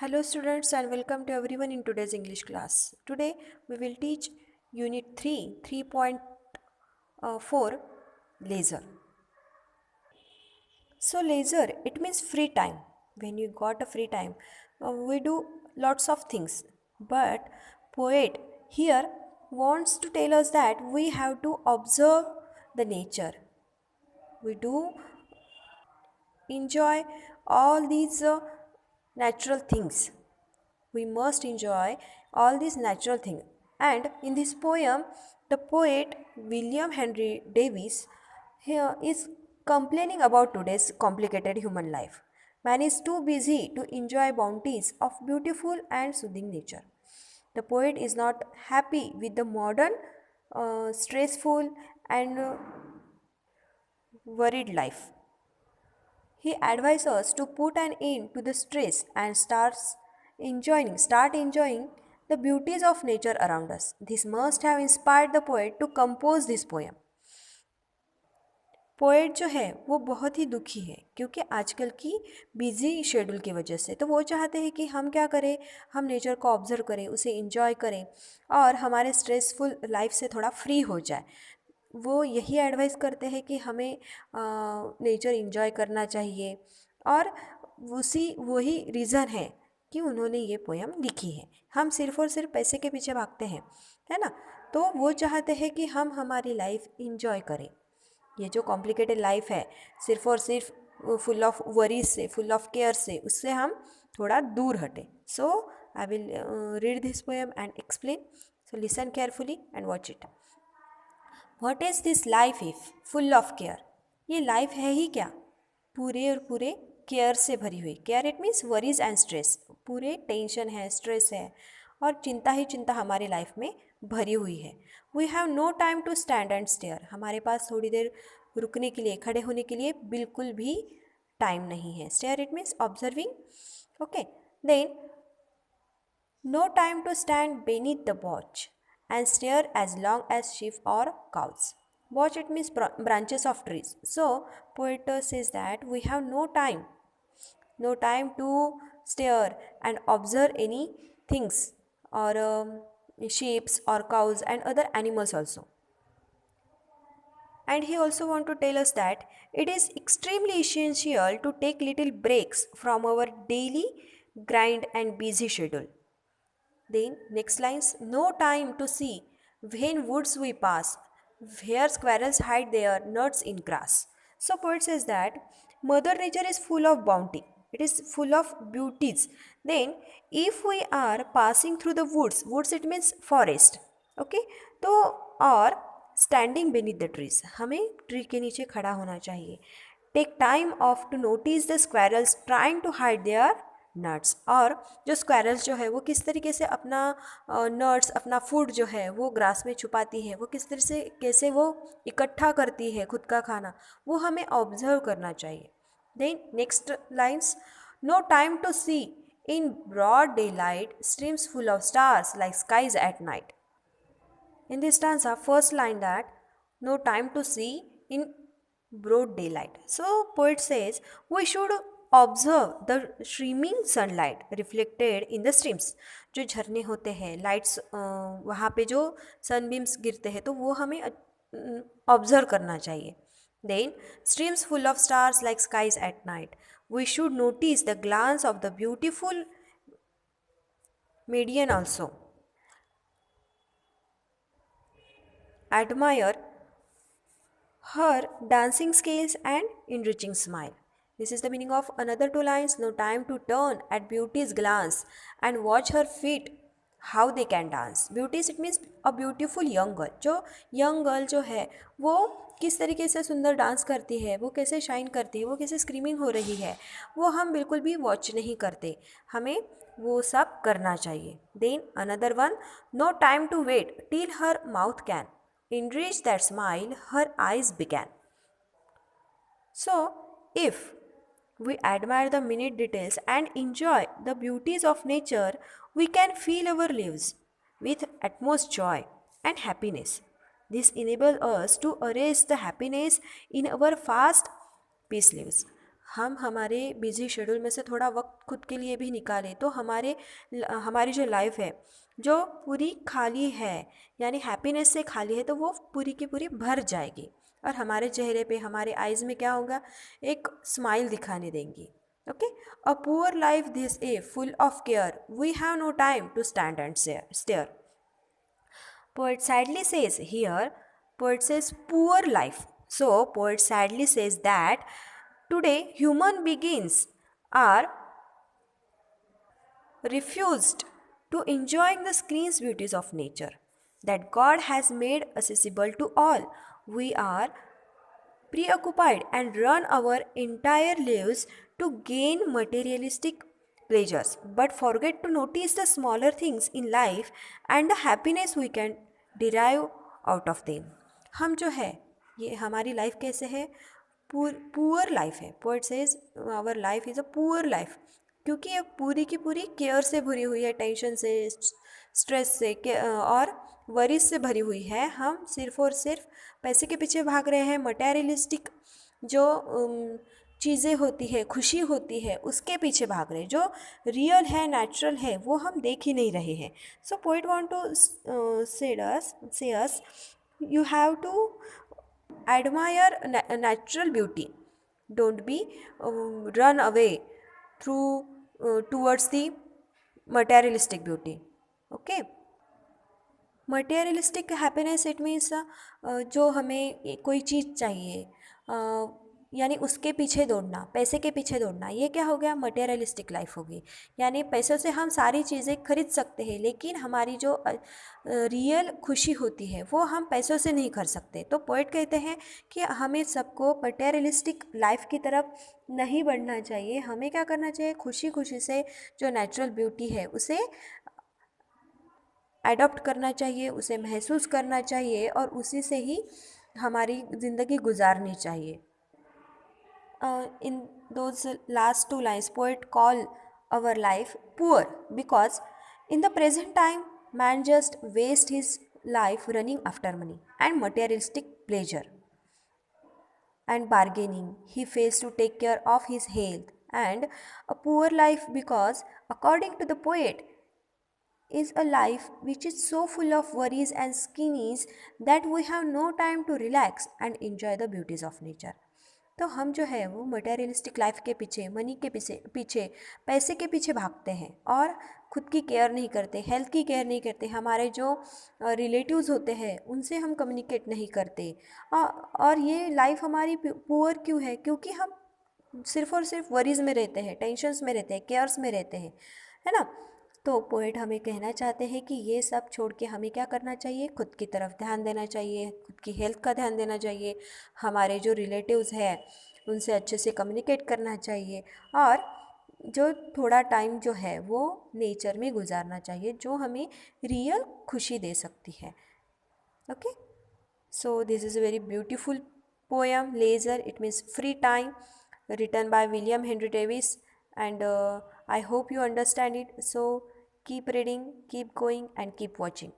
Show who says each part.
Speaker 1: Hello students and welcome to everyone in today's English class. Today we will teach Unit 3, 3.4 Leisure. So leisure, it means free time. When you got a free time, we do lots of things. But poet here wants to tell us that we have to observe the nature. We do enjoy all these natural things. We must enjoy all these natural things. And in this poem, the poet William Henry Davies here is complaining about today's complicated human life. Man is too busy to enjoy bounties of beautiful and soothing nature. The poet is not happy with the modern, stressful, and worried life. He advises us to put an end to the stress and start enjoying the beauties of nature around us. This must have inspired the poet to compose this poem. Poet जो है वो बहुत ही दुखी है क्योंकि आजकल की busy schedule की वजह से तो वो चाहते हैं कि हम क्या करें, हम नेचर को ऑब्जर्व करें, उसे इंजॉय करें और हमारे स्ट्रेसफुल लाइफ से थोड़ा फ्री हो जाए। वो यही एडवाइस करते हैं कि हमें नेचर इंजॉय करना चाहिए और उसी वही रीज़न है कि उन्होंने ये पोएम लिखी है। हम सिर्फ़ और सिर्फ पैसे के पीछे भागते हैं, है ना? तो वो चाहते हैं कि हम हमारी लाइफ इंजॉय करें। ये जो कॉम्प्लिकेटेड लाइफ है सिर्फ और सिर्फ फुल ऑफ वरीज से, फुल ऑफ केयर से, उससे हम थोड़ा दूर हटें। So I will read this poem and explain. So listen carefully and watch it. What is this life if full of care? ये लाइफ है ही क्या पूरे और पूरे केयर से भरी हुई। Care it means worries and stress. पूरे टेंशन है, स्ट्रेस है और चिंता ही चिंता हमारी लाइफ में भरी हुई है। We have no time to stand and stare. हमारे पास थोड़ी देर रुकने के लिए, खड़े होने के लिए बिल्कुल भी टाइम नहीं है। Stare it means observing. Okay, then no time to stand beneath the porch and stare as long as sheep or cows. Watch it means branches of trees. So poet says that we have no time to stare and observe any things or sheep or cows and other animals also. And he also want to tell us that it is extremely essential to take little breaks from our daily grind and busy schedule. Then next lines, no time to see when woods we pass, where squirrels hide their nuts in grass. So poet says that Mother Nature is full of bounty. It is full of beauties. Then if we are passing through the woods it means forest. Okay, तो और standing beneath the trees, हमें tree के नीचे खड़ा होना चाहिए। Take time off to notice the squirrels trying to hide their nuts. और जो स्क्वायरल्स जो है वो किस तरीके से अपना नट्स, अपना फूड जो है वो ग्रास में छुपाती है, वो किस तरह से कैसे वो इकट्ठा करती है खुद का खाना, वो हमें ऑब्जर्व करना चाहिए। Then next lines, no time to see in broad day light streams full of stars like skies at night. In this stanza, first line that no time to see in broad daylight. So poet says we should observe the streaming sunlight reflected in the streams. जो झरने होते हैं, lights वहाँ पे जो सनबीम्स गिरते हैं तो वो हमें ऑब्जर्व करना चाहिए। Then streams full of stars like skies at night. We should notice the glance of the beautiful median also. Admire her dancing scales and enriching smile. This is the meaning of another two lines. No time to turn at beauty's glance and watch her feet how they can dance. Beauties it means a beautiful young girl. जो young girl जो है वो किस तरीके से सुंदर dance करती है, वो कैसे शाइन करती है, वो कैसे स्क्रीमिंग हो रही है, वो हम बिल्कुल भी वॉच नहीं करते। हमें वो सब करना चाहिए। Then another one, no time to wait till her mouth can enrich that smile her eyes began. So, if we admire the minute details and enjoy the beauties of nature, we can fill our lives with utmost joy and happiness. This enables us to erase the happiness in our fast paced lives. हम हमारे busy schedule में से थोड़ा वक्त खुद के लिए भी निकालें तो हमारी जो लाइफ है जो पूरी खाली है, यानी हैप्पीनेस से खाली है, तो वो पूरी की पूरी भर जाएगी और हमारे चेहरे पे, हमारे आइज़ में क्या होगा, एक स्माइल दिखाने देंगी. Okay. A poor life this a full of care, we have no time to stand and stare. Poet sadly says here, poet says poor life. So, poet sadly says that today human beings are refused to enjoying the screen's beauties of nature that God has made accessible to all. We are preoccupied and run our entire lives to gain materialistic pleasures, but forget to notice the smaller things in life and the happiness we can derive out of them. हम जो है, ये हमारी life कैसे है, poor life है. Poet says our life is a poor life, क्योंकि ये पूरी की पूरी केयर से भरी हुई है, टेंशन से, स्ट्रेस से और वरीज से भरी हुई है. हम सिर्फ और सिर्फ पैसे के पीछे भाग रहे हैं, मटेरियलिस्टिक जो चीज़ें होती है, खुशी होती है, उसके पीछे भाग रहे हैं. जो रियल है, नेचुरल है, वो हम देख ही नहीं रहे हैं. सो पोइट वांट टू से अस you have to admire natural beauty. Don't be run away through towards the materialistic beauty. Okay. Materialistic happiness it means जो हमें कोई चीज़ चाहिए, यानी उसके पीछे दौड़ना, पैसे के पीछे दौड़ना, ये क्या हो गया, मटेरियलिस्टिक लाइफ होगी. यानी पैसों से हम सारी चीज़ें खरीद सकते हैं, लेकिन हमारी जो रियल खुशी होती है वो हम पैसों से नहीं कर सकते. तो पोएट कहते हैं कि हमें सबको मटेरियलिस्टिक लाइफ की तरफ नहीं बढ़ना चाहिए. हमें क्या करना चाहिए, खुशी खुशी से जो नेचुरल ब्यूटी है उसे एडॉप्ट करना चाहिए, उसे महसूस करना चाहिए और उसी से ही हमारी ज़िंदगी गुजारनी चाहिए. In those last two lines, poet call our life poor because in the present time man just waste his life running after money and materialistic pleasure and bargaining. He fails to take care of his health, and a poor life because according to the poet is a life which is so full of worries and skinnies that we have no time to relax and enjoy the beauties of nature. तो हम जो है वो materialistic life के पीछे, money के पीछे पैसे के पीछे भागते हैं और खुद की केयर नहीं करते, हेल्थ की केयर नहीं करते, हमारे जो रिलेटिव्स होते हैं उनसे हम कम्युनिकेट नहीं करते. और ये लाइफ हमारी पुअर क्यों है, क्योंकि हम सिर्फ और सिर्फ वरीज़ में रहते हैं, टेंशन्स में रहते हैं, केयर्स में रहते हैं, है ना. तो पोएट हमें कहना चाहते हैं कि ये सब छोड़ के हमें क्या करना चाहिए, खुद की तरफ ध्यान देना चाहिए, खुद की हेल्थ का ध्यान देना चाहिए, हमारे जो रिलेटिव्स हैं उनसे अच्छे से कम्युनिकेट करना चाहिए और जो थोड़ा टाइम जो है वो नेचर में गुजारना चाहिए, जो हमें रियल खुशी दे सकती है. Okay. So this is a very beautiful poem, leisure. It means free time, written by William Henry Davis, and I hope you understand it. So keep reading, keep going, and keep watching.